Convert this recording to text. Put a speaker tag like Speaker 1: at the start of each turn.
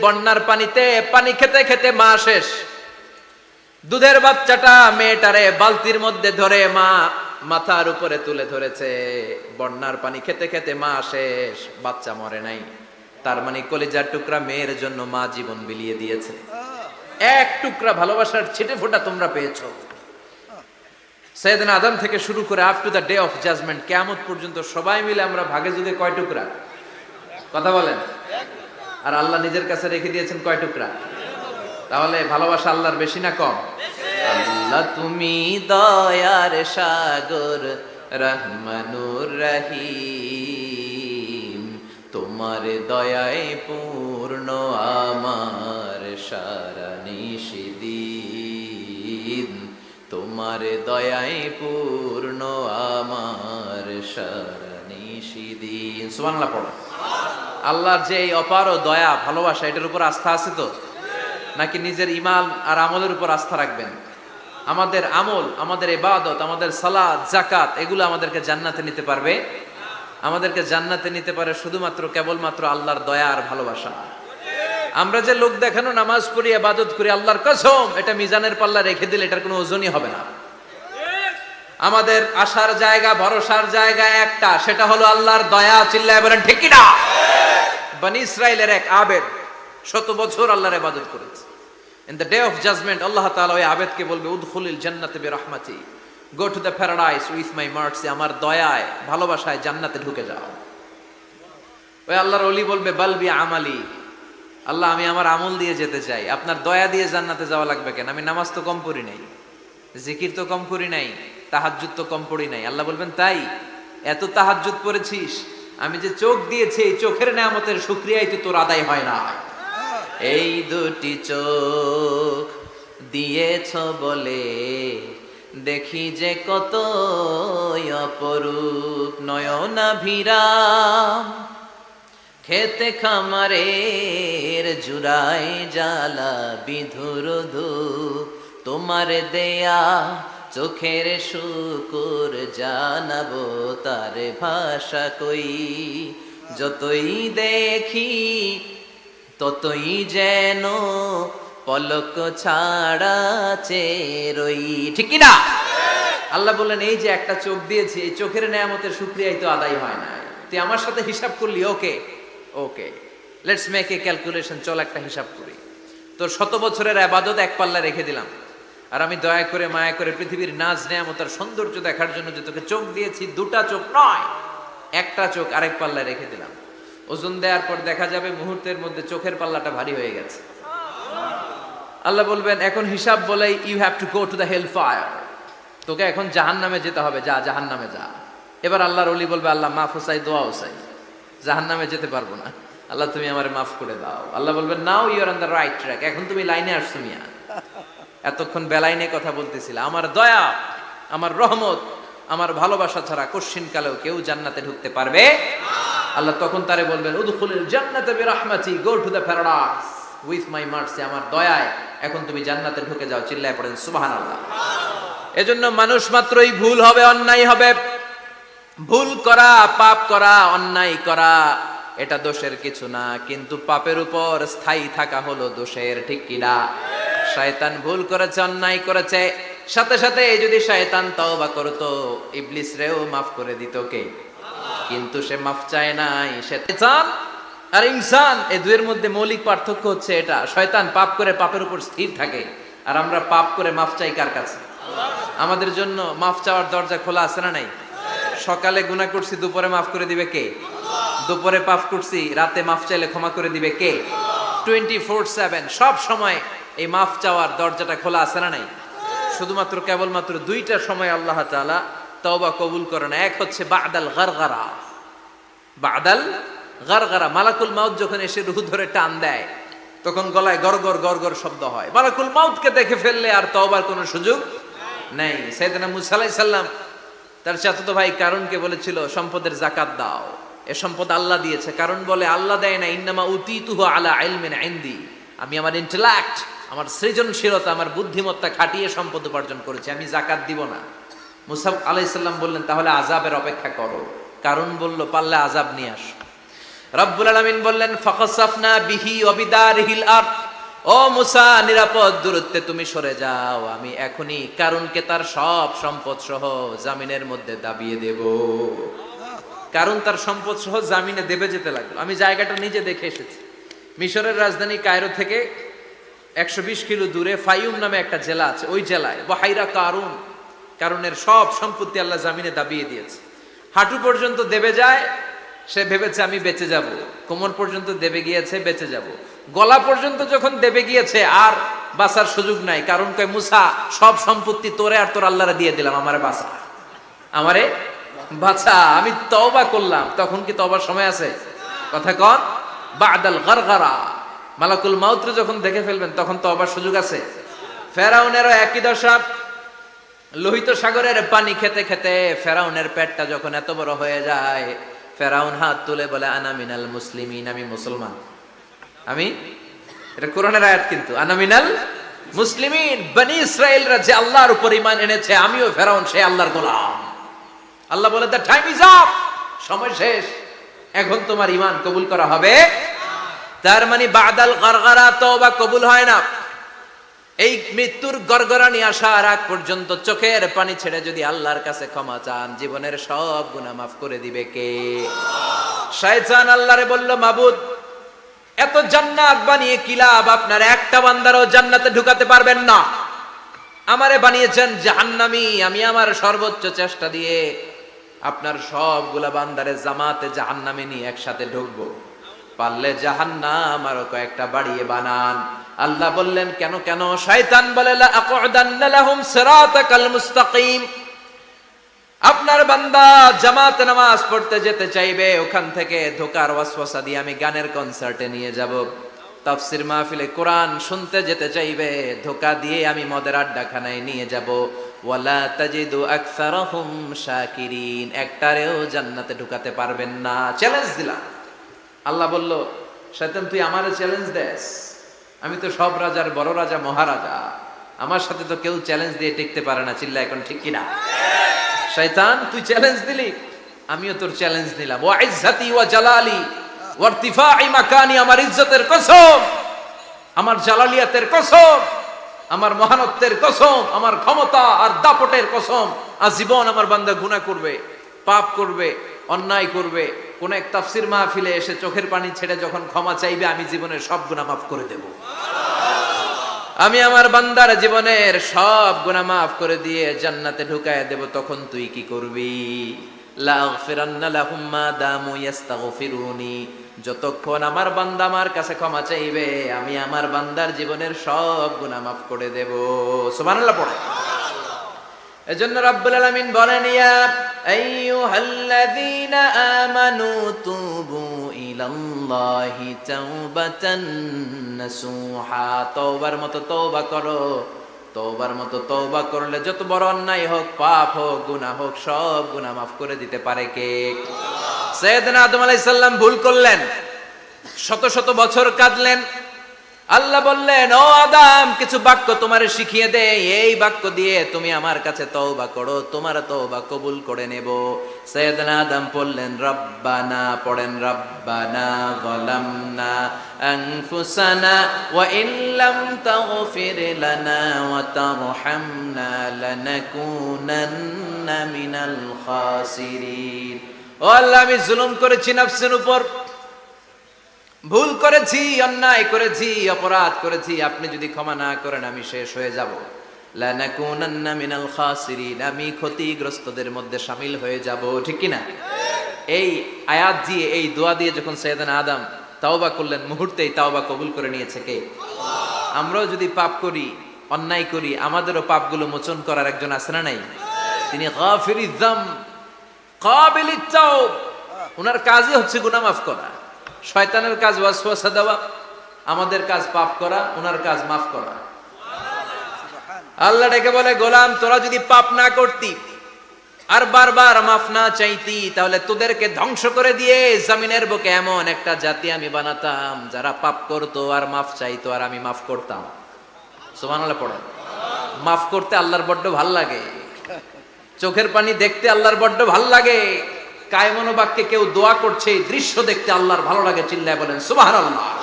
Speaker 1: বন্যার পানিতে পানি খেতে খেতে মা শেষ, দুধের বাচ্চাটা মেয়েটারে বালতির মধ্যে ধরে মা মাথার উপরে তুলে ধরেছে। বন্যার পানি খেতে খেতে মা শেষ, বাচ্চা মরে নাই। তার মানে কলিজার টুকরা মেয়ের জন্য মা জীবন বিলিয়ে দিয়েছে। এক টুকরা ভালোবাসার ছিটে ফোঁটা তোমরা পেয়েছো। সাইয়েদনা আদম থেকে শুরু করে up to the day of judgement, কিয়ামত পর্যন্ত সবাই মিলে আমরা ভাগে যুগে কয় টুকরা? কথা বলেন। আর আল্লাহ নিজের কাছে রেখে দিয়েছেন কয় টুকরা? তাহলে ভালোবাসা আল্লাহর বেশি না কম? আল্লাহ তুমি দয়ার সাগর, রহমানুর রহিম, তোমার দয়ায় পূর্ণ আমার সারা নিশিদিন, তোমার দয়ায় পূর্ণ আমার সারা নিশিদিন। সুবহানাল্লাহ পড়ো। আল্লাহর যে এই অপার দয়া ভালোবাসা, এটার উপর আস্থা আছে তো? নাকি নিজের ঈমান আর আমলের উপর আস্থা রাখবেন? আমাদের আমল, আমাদের ইবাদত, আমাদের সালাত, যাকাত, এগুলো আমাদেরকে জান্নাতে নিতে পারবে? আমাদেরকে জান্নাতে নিতে পারে শুধুমাত্র কেবলমাত্র আল্লাহর দয়া আর ভালোবাসা। আমরা যে লোক দেখানো নামাজ পড়ি, ইবাদত করি, আল্লাহর কসম এটা মিজানের পাল্লা রেখে দিলে এটার কোনো ওজনই হবে না। আমাদের আশার জায়গা, ভরসার জায়গা একটা, সেটা হলো আল্লাহর দয়া। চিল্লায় বলেন ঠিক কি না? বনি ইসরাইলের এক আবেদ 100 বছর আল্লাহর ইবাদত করেছে। In the day of judgment, আল্লাহ তাআলা ওই আবেদকে বলবে, উদখুলিল জান্নাতে বিরহমাতি, go to the paradise with my mercy, আমার দয়ায় ভালোবাসায় জান্নাতে ঢুকে যাও। ওই আল্লাহর ওলি বলবে, বাল বি আমালি, আল্লাহ আমি আমার আমল দিয়ে যেতে চাই, আপনার দয়া দিয়ে জান্নাতে যাওয়া লাগবে কেন? আমি নামাজ তো কম পড়ি নাই, জিকির তো কম করি নাই, তাহাজ্জুদ তো কম পড়ি নাই। আল্লাহ বলবেন, তাই এত তাহাজ্জুদ পড়েছিস, আমি যে চোখ দিয়েছি এই চোখের নেয়ামতের শুকরিয়াই তো তোর আদায় হয় না। এই দুটি চোখ দিয়েছ বলে দেখি যে কত অপরূপ, নয়নাভিরাম খেতে খামারের জুড়াই জ্বালা বিধুর ধূপ, তোমার দেয়া চোখের শুকুর জানাবো তার ভাষা কই, যতই দেখি ততই যেন পলক ছাড়া চেরই। ঠিক কি না? আল্লাহ বললেন, এই যে একটা চোখ দিয়েছি, এই চোখের নেয়ামতের শুকরিয়াই তো আদায় হয় না। তুই আমার সাথে হিসাব করলি, ওকে ওকে, লেটস মেক এ ক্যালকুলেশন, চল একটা হিসাব করি। তোর 100 বছরের ইবাদত এক পাল্লা রেখে দিলাম, আর আমি দয়া করে মায়া করে পৃথিবীর নাজ নেয়ামত আর সৌন্দর্য দেখার জন্য যে তোকে চোখ দিয়েছি, দুটা চোখ নয়, একটা চোখ আরেক পাল্লা রেখে দিলাম। ওজন দেওয়ার পর দেখা যাবে মুহূর্তের মধ্যে চোখের পাল্লাটা ভারী হয়ে গেছে। আল্লাহ বলবেন, এখন হিসাব বলে, you have to go to the hell fire, তোকে এখন জাহান্নামে যেতে হবে, যা জাহান্নামে যা। এবার আল্লাহর ওলি বলবে, আল্লাহ মাফ চাই, দোয়াও চাই, জাহান্নামে যেতে পারবো না, আল্লাহ তুমি আমারে মাফ করে দাও। আল্লাহ বলবেন, now you are on the right track, এখন তুমি লাইনে আসছো মিয়া, এতক্ষণ বেলাইনে কথা বলতেছিল। আমার দয়া, আমার রহমত, আমার ভালোবাসা ছাড়া কশ্চিন কালেও কেউ জান্নাতে ঢুকতে পারবে আল্লাহ তখন তারে বলবেন, উদখুলিল জান্নাতে বিরহমাতি, go to the paradise with my mercy, আমার দয়ায় এখন তুমি জান্নাতে ঢুকে যাও। চিল্লায় পড়েন সুবহানাল্লাহ। এজন্য মানুষ মাত্রই ভুল হবে, অন্যায় হবে। ভুল করা, পাপ করা, অন্যায় করা এটা দোষের কিছু না, কিন্তু পাপের উপর স্থায়ী থাকা হলো দোষের। ঠিক কিনা? শয়তান ভুল করেছে, অন্যায় করেছে, সাথে সাথে যদি শয়তান তওবা করতো, ইবলিস রেও মাফ করে দিত কে? কিন্তু সে মাফ চায় নাই। শয়তান আর ইনসান, এই দুইয়ের মধ্যে মৌলিক পার্থক্য হচ্ছে এটা, শয়তান পাপ করে পাপের উপর স্থির থাকে, আর আমরা পাপ করে মাফ চাই কার কাছে? আমাদের জন্য মাফ চাওয়ার দরজা খোলা আছে না নাই? সকালে গুনাহ করছি, দুপুরে মাফ করে দিবে কে? দুপুরে পাপ করছি, রাতে মাফ চাইলে ক্ষমা করে দিবে কে? 24/7 সব সময় এই মাফ চাওয়ার দরজাটা খোলা আছে না নাই? শুধুমাত্র কেবলমাত্র দুইটা সময় আল্লাহ তাআলা তওবা কবুল করে না। এক হচ্ছে বাদাল গারগারা, বাদাল গারগারা, মালাকুল মাউত যখন এসে রূহ ধরে টান দেয়, তখন গলায় গরগর গরগর শব্দ হয়। মালাকুল মাউতকে দেখে ফেললে আর তওবার কোনো সুযোগ নেই। সাইয়েদনা মুসা আলাইহিস সালাম তার চাচাতো ভাই কারুনকে বলেছিল, সম্পদের যাকাত দাও, এ সম্পদ আল্লাহ দিয়েছে। কারণ বলে, আল্লাহ দেয় না, ইন্নামা উতিতুহু আলা ইলমিন ইনদি, আমি আমার ইন্টেলেক্ট, আমার সৃজনশীলতা, আমার বুদ্ধিমত্তা খাটিয়ে সম্পদ উপার্জন করেছি, আমি যাকাত দিব না। মুসা আলাইহিস সালাম বললেন, তাহলে আযাবের অপেক্ষা করো। কারণ বলল, পারলে আযাব নিয়ে আসো। রব্বুল আলামিন বললেন ফাখাসাফনা বিহি ওয়া বিদারিহিল আরদ, ও মুসা নিরাপদ দূরত্বে তুমি সরে যাও, আমি এখনই কারুনকে তার সব সম্পদ সহ জামিনের মধ্যে দাবিয়ে দেব। কারণ তার সম্পদ সহ জামিনে দেবে যেতে লাগলো। আমি জায়গাটা নিজে দেখে এসেছি। মিশরের রাজধানী কায়রো থেকে 120 কিলো দূরে ফাইউম নামে একটা জেলা আছে, ওই জেলায় বহাইরা কারুন, কারণের সব সম্পত্তি আল্লাহ জামিনে দাবিয়ে দিয়েছে। হাঁটু পর্যন্ত দেবে যায়, সে ভেবেছে আমি বেঁচে যাব, কোমর পর্যন্ত দেবে গিয়েছে বেঁচে যাব, গলা পর্যন্ত যখন দেবে গিয়েছে আর বাঁচার সুযোগ নাই। কারণ কয় মুসা সব সম্পত্তি তোরে আর তোর আল্লাহরে দিয়ে দিলাম, আমারে বাঁচা, আমারে বাঁচা, আমি তওবা করলাম। তখন কি তওবার সময় আছে? কথা কন, বাদাল গারগারা, মালাকুল মাউত যখন দেখে ফেলবেন তখন তওবার সুযোগ আছে। ফেরাউনেরও একই দশা। লোহিত সাগরের পানি খেতে খেতে ফেরাউনের পেটটা যখন এত বড় হয়ে যায়, ফেরাউন হাত তুলে বলে আনা মিনাল মুসলিমিন, আমি মুসলমান। আমি, এটা কোরআনের আয়াত কিন্তু, আনা মিনাল মুসলিমিন, বনি ইসরাইলরা যে আল্লাহর উপর ঈমান এনেছে, আমিও ফেরাউন সে আল্লাহর গোলাম। আল্লাহ বলে দ্য টাইম ইজ আপ, সময় শেষ, এখন তোমার ঈমান কবুল করা হবে। তার মানে বাদাল গারগারা তওবা কবুল হয় না। এই মৃত্যুর গড়গড়ানি আসার আগ পর্যন্ত চোখের পানি ছেড়ে যদি আল্লাহর কাছে ক্ষমা চান, জীবনের সব গুনাহ মাফ করে দিবে কে? শয়তান আল্লাহরে বলল, মাবুদ এত জান্নাত বানিয়ে কি লাভ, আপনার একটা বান্দারও জান্নাতে ঢুকাতে পারবেন না, আমারে বানিয়েছেন জাহান্নামী, আমি আমার সর্বোচ্চ চেষ্টা দিয়ে আপনার সবগুলা বান্দারে জামাতে জাহান্নামে নিয়ে একসাথে ঢুকবো, পারলে জাহান্নাম আরো কয়েকটা বাড়িয়ে বানান। আল্লাহ বললেন কেন কেন? শয়তান বলে লা আকুদান্না লাহুম সিরাতাকাল মুস্তাকিম, আপনার বান্দা জামাতে নামাজ পড়তে যেতে চাইবে, ওখান থেকে ধোকার ওয়াসওয়াসা দিয়ে আমি গানের কনসার্টে নিয়ে যাব, তাফসীর মাহফিলে কোরআন শুনতে যেতে চাইবে, ধোকা দিয়ে আমি মদের আড্ডাখানায় নিয়ে যাব, ওয়ালা তাজিদু আকসারাহুম শাকিরিন, একটারেও জান্নাতে ঢুকাতে পারবেন না। চ্যালেঞ্জ দিলাম। আল্লাহ বলল, শয়তান তুই আমারে চ্যালেঞ্জ দেস, আমি তো সব রাজার বড় রাজা মহারাজা, আমার সাথে তো কেউ চ্যালেঞ্জ দিয়ে টিকতে পারে না, চিল্লা এখন ঠিক কিনা? শয়তান তুই চ্যালেঞ্জ দিলি, আমিও তোর চ্যালেঞ্জ নিলাম। ওয়া ইজ্জতি ওয়া জালালি ওয়া ইরতিফাই মাকানি, আমার ইজ্জতের কসম, আমার জালালিয়াতের কসম, আমার মহানত্বের কসম, আমার ক্ষমতা আর দাপটের কসম, আজীবন আমার বান্দা গুনাহ করবে, পাপ করবে, অন্যায় করবে, কোন এক তাফসীর মাহফিলে এসে চোখের পানি ছেড়ে যখন ক্ষমা চাইবে, আমি জীবনের সব গুনাহ মাফ করে দেব। আমি আমার বান্দার জীবনের সব গুনাহ মাফ করে দিয়ে জান্নাতে ঢুকায় দেব। তখন তুই কি করবি? লা আগফিরান্না লাহুম মা দামু ইস্তাগফিরুনি, যতক্ষণ আমার বান্দা আমার কাছে ক্ষমা চাইবে, আমি আমার বান্দার জীবনের সব গুনাহ মাফ করে দেব। সুবহানাল্লাহ পড়ে। এজন্য রাব্বুল আলামিন বলেন, ইয়া আইয়ুহাল্লাযীনা আমানু তুবু ইলাল্লাহি তাওবাতান নাসুহা, তওবার মতো তওবা করো, তওবার মতো তওবা করলে যত বড় অন্যায় হোক, পাপ হোক, গুনাহ হোক, সব গুনাহ মাফ করে দিতে পারে কে? সাইয়েদনা আদম আলাইহিস সালাম ভুল করলেন, শত শত বছর কাঁদলেন। আল্লাহ বললেন, ও আদম কিছু বাক্য তোমারে শিখিয়ে দে, এই বাক্য দিয়ে তুমি আমার কাছে তওবা করো, তোমার তওবা কবুল করে নেব। সাইয়েদনা আদম বললেন রব্বানা, পড়েন রব্বানা যালামনা আনফুসানা ওয়া ইল্লাম তাগফির লানা ওয়া তারহামনা লানাকুনান্না মিনাল খাসিরিন। ও আল্লাহ আমি জুলুম করেছি নফসের উপর, ভুল করেছি, অন্যায় করেছি, অপরাধ করেছি, আপনি যদি ক্ষমা না করেন আমি শেষ হয়ে যাব। লানাকুনান্না মিনাল খাসিরিন, আমি ক্ষতিগ্রস্তদের মধ্যে শামিল হয়ে যাব। ঠিক কি না? এই আয়াত দিয়ে, এই দোয়া দিয়ে যখন সাইয়েদনা আদম তাওবা করলেন, মুহূর্তেই তাওবা কবুল করে নিয়েছে কে? আমরাও যদি পাপ করি, অন্যায় করি, আমাদেরও পাপগুলো মোচন করার একজন আছে না নাই? তিনি গাফিরিয যাম কাবিলিত তাওব, ওনার কাজই হচ্ছে গুনাহ মাফ করা। শয়তানের কাজ ওয়াসওয়াসা দেওয়া, আমাদের কাজ পাপ করা, ওনার কাজ মাফ করা। আল্লাহ ডেকে বলে, গোলাম তোরা যদি পাপ না করতি আর বারবার মাফ না চাইতি, তাহলে তোদেরকে ধ্বংস করে দিয়ে জমিনের বুকে এমন একটা জাতি আমি বানাতাম যারা পাপ করতো আর মাফ চাইতো, আর আমি মাফ করতাম। সুবহানাল্লাহ পড়েন। মাফ করতে আল্লাহর বড্ড ভাল লাগে, চোখের পানি দেখতে আল্লাহর বড্ড ভাল লাগে,
Speaker 2: কায়মনোবাক্যে কেউ দোয়া করছে এই দৃশ্য দেখতে আল্লাহর ভালো লাগে, চিল্লায় বলেন সুবহানাল্লাহ।